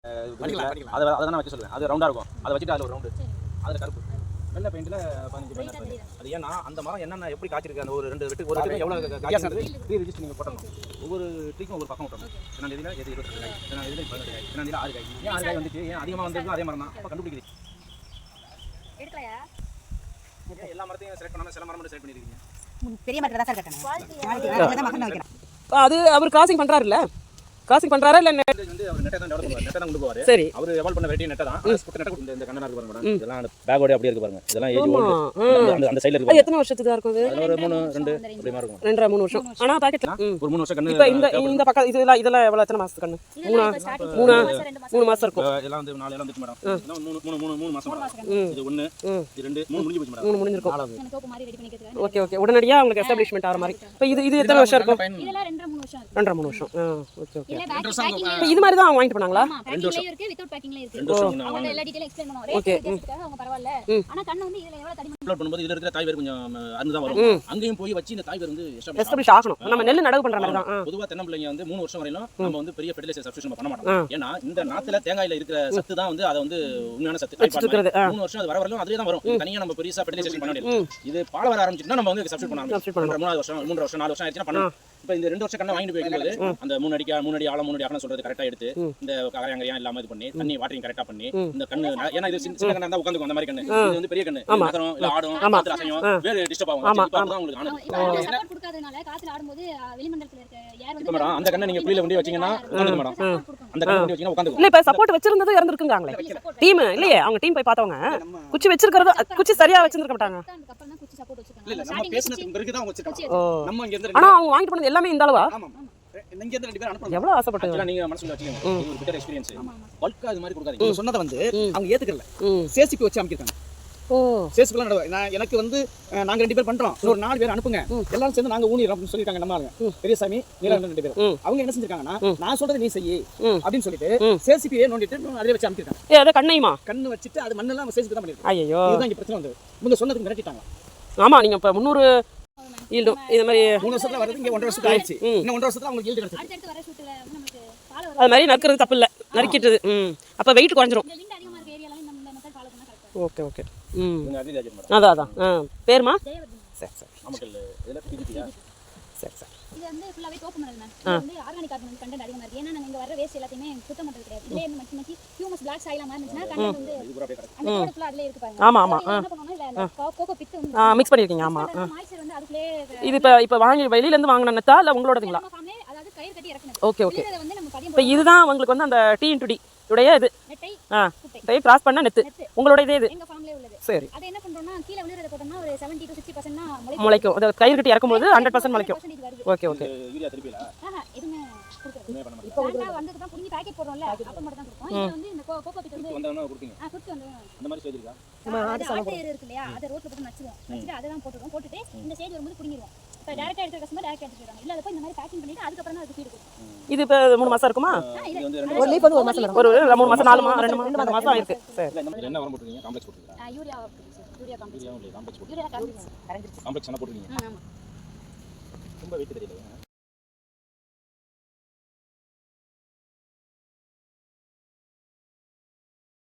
அதை அதை நான் வைக்க சொல்லுவேன். அது ரவுண்டாக இருக்கும். அதை வச்சுட்டு அதில் ஒரு ரவுண்டு, அதில் கருப்பு வெள்ளை பெயிண்டில் 15 பெயிண்ட். அது ஏன்னா அந்த மரம் என்னென்ன எப்படி காய்ச்சிருக்கு, அந்த ஒரு 2 வெட்டு ஒரு வெட்டு எவ்வளோ காய்ச்சிருக்கு ப்ரீ ரிஜிஸ்டர் நீங்கள் போட்டணும். ஒவ்வொரு ட்ரீக்கும் ஒவ்வொரு பக்கம் விட்டணும். ஏன்னா இதில் எது 22 காய், ஏன்னா இதில் 18 காய், ஏன்னா இதில் 6 காய். ஏன் 6 காய் வந்துச்சு, ஏன் அதிகமாக வந்திருக்கும் அதே மரம் தான். அப்போ கண்டுபிடிக்கிறீங்க எல்லா மரத்தையும் செலக்ட் பண்ணாமல் சில மரம் மட்டும் செலக்ட் பண்ணியிருக்கீங்க. பெரிய மரத்தில் தான் சார் கட்டணும். அது அவர் கிராசிங் பண்ணுறாருல்ல, கிராசிங் பண்றாரா இல்ல வந்து அவர் நெட்டை தான் டெவலப் பண்ணுவார். நெட்டை தான் கொண்டு போவார். சரி, அவர் எவால்வ் பண்ண வெரைட்டி நெட்டை தான். குட்டி நெட்டை இந்த கண்ணனா இருக்கு பாருங்க. இதெல்லாம் அந்த பேக்கோட அப்படியே இருக்கு பாருங்க. இதெல்லாம் ஏஜ் ஓல்ட் அந்த சைடுல இருக்கு. எத்தனை வருஷத்துக்கு இருக்கும் அது? அது ஒரு 3 2 அப்படி மாதிரி இருக்கும். 2 3 வருஷம். ஆனா பாக்கெட்ல ஒரு 3 வருஷம் கண்ணு. இப்போ இந்த பக்கம் இதெல்லாம் எவ்வளவு எத்தனை மாசத்துக்கு கண்ணு? 3 மாசம் இருக்கும். இதெல்லாம் வந்து 4 எல்லாம் வந்துச்சு மேடம். இதெல்லாம் 3 மாசம். இது 1 இது 2 3 முடிஞ்சு போச்சு மேடம். 3 முடிஞ்சிருக்கும். எனக்கு கோப்பு மாதிரி ரெடி பண்ணிக்கிறதுக்கு. ஓகே ஓகே, உடனடியா உங்களுக்கு எஸ்டாப்லிஷ்மென்ட் ஆற மாதிரி. இப்போ இது எத்தனை வருஷம் இருக்கும்? இதெல்லாம் 2 3 வருஷம். 2 3 வருஷம். Okay okay. இப்போ இது மாதிரி தான் வாங்கிட்டு போனாங்களா? பேக்கிங்லயே இருக்கு, வித்அவுட் பேக்கிங்லயே இருக்கு. 2 வருஷம் நான் அவங்க எல்லா டீடைலும் எக்ஸ்பிளைன் பண்ணுவாங்க. ரேட் கேட்காக அவங்க பரவாயில்ல. ஆனா கண்ணு வந்து இதுல எவ்வளவு தடி அப்லோட் பண்ணும்போது இதுல இருக்கிற தாய் வேர் கொஞ்சம் அருந்து தான் வரும். அங்கேயும் போய் வச்சு இந்த தாய் வேர் வந்து எஸ்டாப்லிஷ் ஆகணும். நம்ம நெல் நடவு பண்ற மாதிரி தான். பொதுவா தென்னம்பிள்ளைங்க வந்து 3 வருஷம் வரையிலும் நம்ம வந்து பெரிய ஃபெர்டிலைசர் சப்ஸ்டிட்யூஷன் பண்ண மாட்டோம். ஏன்னா இந்த நாத்துல தேங்காயில இருக்கிற சத்து தான் வந்து அது வந்து உண்மையான சத்து. 3 வருஷம் அது வர வரலும் அதுவே தான் வரும். தனியா நம்ம பெரிய ஃபெர்டிலைசேஷன் பண்ண வேண்டியது. இது பால வர ஆரம்பிச்சிட்டா நம்ம வந்து சப்ஸ்டிட்யூட் பண்ணலாம். 3 வருஷம் 3 வருஷம் 4 வருஷம் ஆயிடுச்சுனா பண்ணலாம். இப்போ இந்த 2 வருஷம் கண்ணை வாங்கிட்டு போய்க்கும்போது அந்த 3 அடி ஆழம் 3 அடி அகலம் சொல்றது கரெக்டா எடுத்து இந்த கரையாங்கரையா இல்லாம இது பண்ணி தண்ணி வாட்டரிங் கரெக்டா பண்ணி இந்த கண்ணு, ஏன்னா இது சின்ன கண்ணா இருந்தா உட்காந்துக்கும் அந்த மாதிரி கண்ணு. இது வந்து பெரிய கண்ணு, நகரம் இல்ல ஆடும் காத்துல அசையும் வேற டிஸ்டர்ப் ஆகும். இப்போ தான் உங்களுக்கு ஆனது சப்போர்ட் கொடுக்காதனால காத்துல ஆடும்போது வெளிமண்டலத்துல இருக்க ஏர் வந்து மேடம் அந்த கண்ணை நீங்க புளியில கொண்டு வச்சீங்கன்னா உட்காந்துங்க மேடம். அந்த கண்ணை கொண்டு வச்சீங்கன்னா உட்காந்துக்கும். இல்ல இப்ப சப்போர்ட் வச்சிருந்தது இறந்துருக்குங்களே டீம் இல்லையே, அவங்க டீம் போய் பார்த்தவங்க குச்சி வச்சிருக்கிறது குச்சி சரியா வச்சிருக்க மாட்டாங்க. அதுக்கு அப்புறம் தான் குச்சி சப்போர்ட் வச்சிருக்காங்க. இல்ல நம்ம பேசினதுக்கு பிறகு தான் அவங்க வச்சிருக்காங்க. நம்ம இங்க இருந்து ஆனா அவங்க வாங்கிட்டு போனது எல்லாமே இந்த அளவா? ஆமா இங்க இருந்து 2 பேர் அனுப்பணும். எவ்வளவு ஆசைப்பட்டீங்க நீங்க மனசுல வச்சீங்க. இது ஒரு பெட்டர் எக்ஸ்பீரியன்ஸ். பல்கா இது மாதிரி கொடுக்காதீங்க. நீங்க சொன்னத வந்து அவங்க ஏத்துக்கறல. சேசிபி வச்சு அமைக்கிட்டாங்க. ஓ சேசிபிலாம் நான் எனக்கு வந்து நாங்க 2 பேர் பண்றோம். ஒரு 4 பேர் அனுப்புங்க. எல்லாரும் சேர்ந்து நாங்க ஊனிறோம் அப்படி சொல்லிருக்காங்க நம்ம ஆளுங்க. பெரியசாமி நீலகண்டன் 2 பேர். அவங்க என்ன செஞ்சிருக்காங்கன்னா நான் சொல்றது நீ செய்யி அப்படினு சொல்லிட்டு சேசிபியே நோண்டிட்டு அதே வச்சு அமைக்கிட்டாங்க. அத கண்ணையுமா கண்ணு வச்சிட்டு அது மண்ணெல்லாம் சேசிபி தான் பண்ணிருக்காங்க. ஐயோ இதுதான் இங்க பிரச்சனை வந்து. இவங்க சொன்னதுக்கு மிரட்டிட்டாங்க. ஆமா நீங்க இப்ப 300 ஈல்டும் இந்த மாதிரி 3 வருஷத்துல வரது இங்க 1.5 வருஷம் ஆயிடுச்சு. இன்னும் 1.5 வருஷத்துல உங்களுக்கு ஈல்ட் கிடைச்சிருக்கு. அடுத்து வர ஷூட்ல நமக்கு பால வர அது மாதிரி நறுக்கிறது தப்பு இல்ல, நறுக்கிட்டது அப்ப வெயிட் குறைஞ்சிரும். இந்த விண்ட் அதிகமா இருக்க ஏரியால இந்த மெத்தட் ஃபாலோ பண்ணா கரெக்ட்டா ஓகே ஓகே. இவங்க அக்ரிகல்ச்சர் மேடம். அதான் பேர்மா ஜெயவர்தன். சரி சரி நமக்கு இதெல்லாம் பிடிச்சியா? சரி சரி. இது வந்து ஃபுல்லாவே தோப்பு மணல் மேம். இது வந்து ஆர்கானிக் கார்பன் கண்டென்ட் அதிகமா இருக்கு. ஏன்னா நாங்க இங்க வர வேஸ்ட் எல்லாத்தையுமே சுத்தம் பண்றது கிடையாது. இதுல இருந்து மச்சி ஹியூமஸ் பிளாக் சாயிலா மாதிரி இருந்துச்சுனா கண்டென்ட் வந்து இது பூரா அப்படியே கிடக்கு. அந்த கோட் ஃபுல்லா அதுல இருக்கு பாருங்க. ஆமா ஆமா என்ன பண்ணுவோம்னா இல்ல அந்த கோகோ பிட் வந்து மிக்ஸ் பண்ணிருக்கீங்க. ஆமா மாய்ச்சர் வந்து அதுக்குள்ளே இது இப்ப வாங்கி வெளியில இருந்து வாங்குனதா இல்ல உங்களோடதுங்களா? நம்ம ஃபார்ம்ல அதாவது கயிறு கட்டி இறக்குனது. Okay okay. இத வந்து நம்ம பதியம் இப்ப இதுதான் உங்களுக்கு வந்து அந்த T/D உடைய இது நெட்டை குட்டை. இதை கிராஸ் பண்ணா நெத்து உங்களோட இதே இது. எங்க ஃபார்ம்லயே உள்ளது. சரி. அது என்ன பண்றோம்னா கீழ விழுறத போட்டோம்னா ஒரு 70 to 60% தான் முளைக்கும். அது கயிறு கட்டி இறக்கும்போது 100% முளைக்கும். Okay okay. யூரியா திருப்பில எதுமே கொடுக்கறது. என்ன பண்ண மாட்டீங்க. இப்போ வந்ததுக்கு தான் புடிங்கி பாக்கெட் போடுறோம்ல அப்ப மட்டும் தான் கொடுப்போம். இது வந்து இந்த கோகோ பிட் வந்து வந்தவன கொடுப்பீங்க. குட்டி வந்து அந்த மாதிரி ஸ்டேஜ் இருக்கா? ஆட்டு ஏறு இருக்கு இல்லையா அதை ரோட்ல போட்டு நச்சுவோம். நச்சுட்டு அதை தான் போட்டுருவோம். போட்டுட்டு இந்த ஸ்டேஜ் வரும்போது புடிங்கிடுவோம். இப்போ டைரக்டா எடுக்கிற கஸ்டமர் டைரக்டா எடுத்துறாங்க. இல்ல அதப்போ இந்த மாதிரி பேக்கிங் பண்ணிட்டு அதுக்கு அப்புறம் தான் அதுக்கு ஃபீட் கொடுப்போம். இது இப்ப 3 மாசம் இருக்குமா? இது வந்து 2 ஒரு லீஃப் வந்து 1 மாசம் வரும். ஒரு 3 மாசம் 4 மாசம் 2 மாசம் ஆயிருக்கு. சரி. இல்ல இந்த என்ன வரம் போட்டுருக்கீங்க? காம்ப்ளெக்ஸ் போட்டுருக்கீங்க. Urea complex. காம்ப்ளெக்ஸ் போட்டு யூரியா காம்ப்ளெக்ஸ். காம்ப்ளெக்ஸ் என்ன போட்டுருக்கீங்க? ஆமா. ரொம்ப வெயிட் தெரியல.